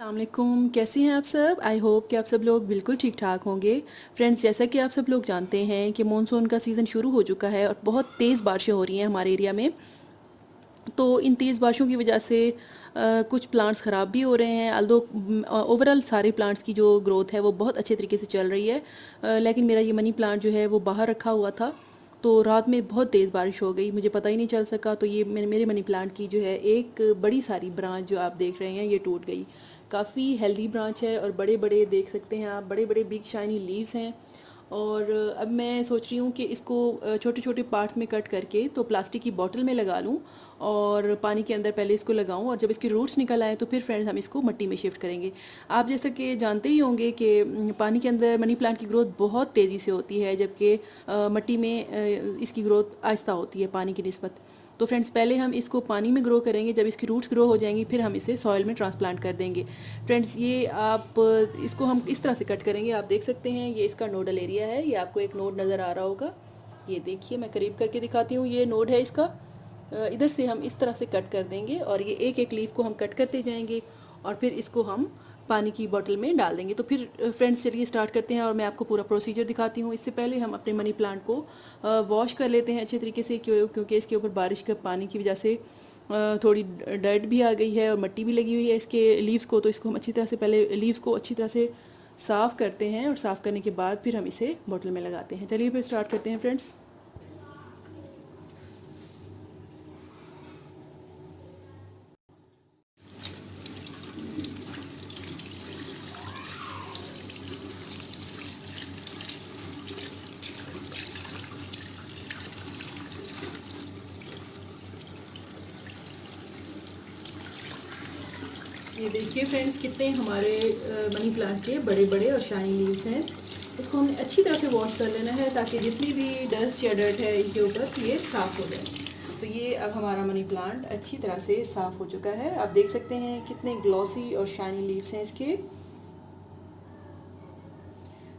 अस्सलामुअलैकुम, कैसे हैं आप सब। आई होप कि आप सब लोग बिल्कुल ठीक ठाक होंगे। फ्रेंड्स, जैसा कि आप सब लोग जानते हैं कि मानसून का सीज़न शुरू हो चुका है और बहुत तेज़ बारिशें हो रही हैं हमारे एरिया में। तो इन तेज़ बारिशों की वजह से कुछ प्लांट्स ख़राब भी हो रहे हैं। अल्दो ओवरऑल सारे प्लांट्स की जो ग्रोथ है वो बहुत अच्छे तरीके से चल रही है। लेकिन मेरा ये मनी प्लांट जो है वो बाहर रखा हुआ था, तो रात में बहुत तेज़ बारिश हो गई, मुझे पता ही नहीं चल सका। तो ये मेरे मनी प्लांट की जो है एक बड़ी सारी ब्रांच जो आप देख रहे हैं ये टूट गई। काफ़ी हेल्दी ब्रांच है और बड़े बड़े देख सकते हैं आप, बड़े बड़े बिग शाइनी लीव्स हैं। और अब मैं सोच रही हूँ कि इसको छोटे छोटे पार्ट्स में कट करके तो प्लास्टिक की बॉटल में लगा लूँ और पानी के अंदर पहले इसको लगाऊं, और जब इसके रूट्स निकल आए तो फिर फ्रेंड्स हम इसको मिट्टी में शिफ्ट करेंगे। आप जैसा कि जानते ही होंगे कि पानी के अंदर मनी प्लांट की ग्रोथ बहुत तेज़ी से होती है, जबकि मिट्टी में इसकी ग्रोथ आहिस्ता होती है पानी की निस्बत। तो फ्रेंड्स, पहले हम इसको पानी में ग्रो करेंगे, जब इसकी रूट्स ग्रो हो जाएंगी फिर हम इसे सॉइल में ट्रांसप्लांट कर देंगे। फ्रेंड्स, ये आप इसको हम इस तरह से कट करेंगे। आप देख सकते हैं ये इसका नोडल एरिया है, ये आपको एक नोड नज़र आ रहा होगा। ये देखिए, मैं करीब करके दिखाती हूँ, ये नोड है इसका। इधर से हम इस तरह से कट कर देंगे और ये एक एक लीफ को हम कट करते जाएंगे और फिर इसको हम पानी की बोतल में डाल देंगे। तो फिर फ्रेंड्स, चलिए स्टार्ट करते हैं और मैं आपको पूरा प्रोसीजर दिखाती हूँ। इससे पहले हम अपने मनी प्लांट को वॉश कर लेते हैं अच्छे तरीके से, क्योंकि इसके ऊपर बारिश के पानी की वजह से थोड़ी डर्ट भी आ गई है और मिट्टी भी लगी हुई है इसके लीव्स को। तो इसको हम अच्छी तरह से पहले लीव्स को अच्छी तरह से साफ़ करते हैं और साफ़ करने के बाद फिर हम इसे बोतल में लगाते हैं। चलिए फिर स्टार्ट करते हैं फ्रेंड्स। ये देखिए फ्रेंड्स, कितने हमारे मनी प्लांट के बड़े बड़े और शाइनी लीव्स हैं। इसको हमने अच्छी तरह से वॉश कर लेना है ताकि जितनी भी डस्ट या डर्ट है इनके ऊपर ये साफ़ हो जाए। तो ये अब हमारा मनी प्लांट अच्छी तरह से साफ़ हो चुका है। आप देख सकते हैं कितने ग्लॉसी और शाइनी लीव्स हैं इसके।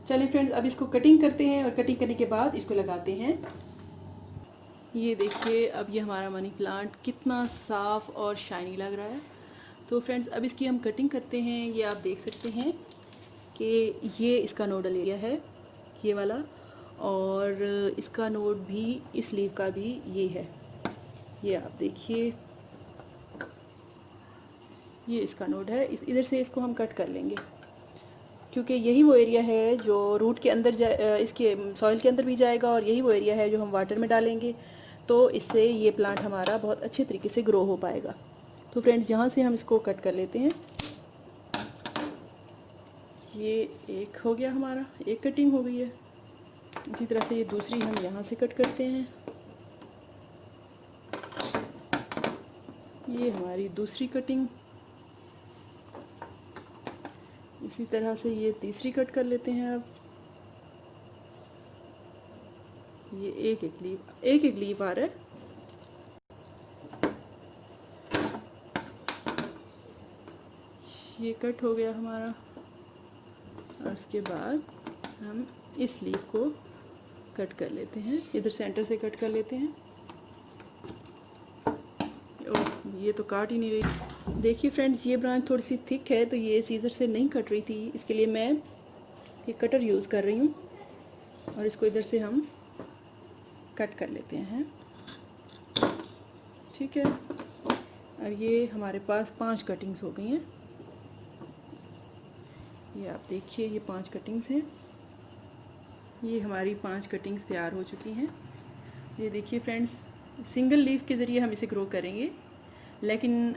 चलिए फ्रेंड्स, अब इसको कटिंग करते हैं और कटिंग करने के बाद इसको लगाते हैं। ये देखिए, अब ये हमारा मनी प्लांट कितना साफ़ और शाइनी लग रहा है। तो फ्रेंड्स, अब इसकी हम कटिंग करते हैं। ये आप देख सकते हैं कि ये इसका नोडल एरिया है, ये वाला, और इसका नोड भी, इस लीव का भी ये है। ये आप देखिए, ये इसका नोड है। इधर से इसको हम कट कर लेंगे, क्योंकि यही वो एरिया है जो रूट के अंदर इसके सॉइल के अंदर भी जाएगा और यही वो एरिया है जो हम वाटर में डालेंगे। तो इससे ये प्लांट हमारा बहुत अच्छे तरीके से ग्रो हो पाएगा। तो फ्रेंड्स, यहाँ से हम इसको कट कर लेते हैं। ये एक हो गया, हमारा एक कटिंग हो गई है। इसी तरह से ये दूसरी हम यहाँ से कट करते हैं। ये हमारी दूसरी कटिंग। इसी तरह से ये तीसरी कट कर लेते हैं। अब ये एक एक लीफ आ रहा है। ये कट हो गया हमारा, और उसके बाद हम इस लीफ को कट कर लेते हैं, इधर सेंटर से कट कर लेते हैं। और ये तो काट ही नहीं रही। देखिए फ्रेंड्स, ये ब्रांच थोड़ी सी थिक है तो ये सीजर से नहीं कट रही थी, इसके लिए मैं ये कटर यूज़ कर रही हूँ और इसको इधर से हम कट कर लेते हैं। ठीक है, और ये हमारे पास 5 कटिंग्स हो गई हैं। ये आप देखिए, ये 5 कटिंग्स हैं। ये हमारी 5 कटिंग्स तैयार हो चुकी हैं। ये देखिए फ्रेंड्स, सिंगल लीफ के ज़रिए हम इसे ग्रो करेंगे, लेकिन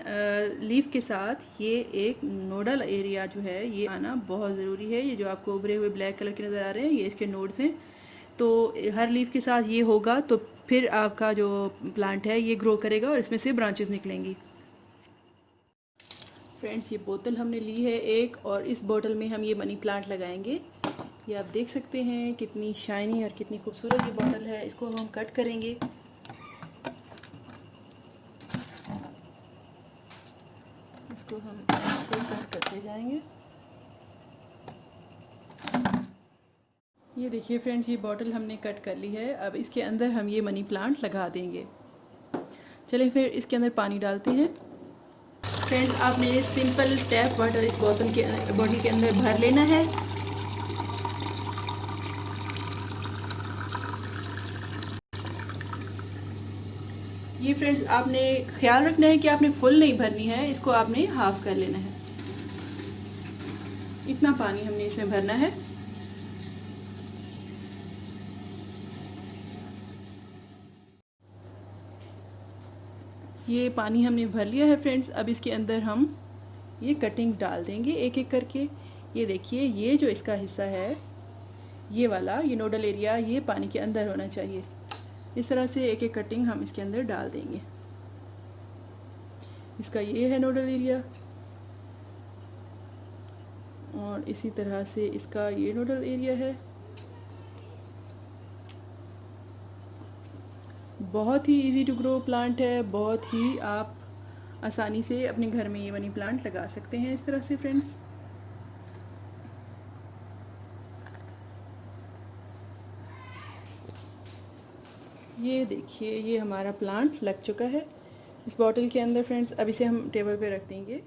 लीफ के साथ ये एक नोडल एरिया जो है ये आना बहुत ज़रूरी है। ये जो आपको उभरे हुए ब्लैक कलर के नज़र आ रहे हैं, ये इसके नोड्स हैं। तो हर लीफ के साथ ये होगा तो फिर आपका जो प्लांट है ये ग्रो करेगा और इसमें से ब्रांचेस निकलेंगी। फ्रेंड्स, ये बोतल हमने ली है एक, और इस बोतल में हम ये मनी प्लांट लगाएंगे। ये आप देख सकते हैं कितनी शाइनी और कितनी खूबसूरत ये बोतल है। इसको हम कट करेंगे। इसको हम ऐसे कट करते जाएंगे। ये देखिए फ्रेंड्स, ये बॉटल हमने कट कर ली है। अब इसके अंदर हम ये मनी प्लांट लगा देंगे। चलिए फिर इसके अंदर पानी डालते हैं। फ्रेंड्स आपने सिंपल टैप वाटर इस बॉटल के अंदर भर लेना है। ये फ्रेंड्स आपने ख्याल रखना है कि आपने फुल नहीं भरनी है, इसको आपने हाफ कर लेना है। इतना पानी हमने इसमें भरना है। ये पानी हमने भर लिया है फ्रेंड्स। अब इसके अंदर हम ये कटिंग्स डाल देंगे एक एक करके। ये देखिए, ये जो इसका हिस्सा है, ये वाला, ये नोडल एरिया, ये पानी के अंदर होना चाहिए। इस तरह से एक एक कटिंग हम इसके अंदर डाल देंगे। इसका ये है नोडल एरिया, और इसी तरह से इसका ये नोडल एरिया है। बहुत ही इजी टू ग्रो प्लांट है, बहुत ही आप आसानी से अपने घर में ये मनी प्लांट लगा सकते हैं इस तरह से फ्रेंड्स। ये देखिए, ये हमारा प्लांट लग चुका है इस बॉटल के अंदर फ्रेंड्स। अब इसे हम टेबल पे रख देंगे।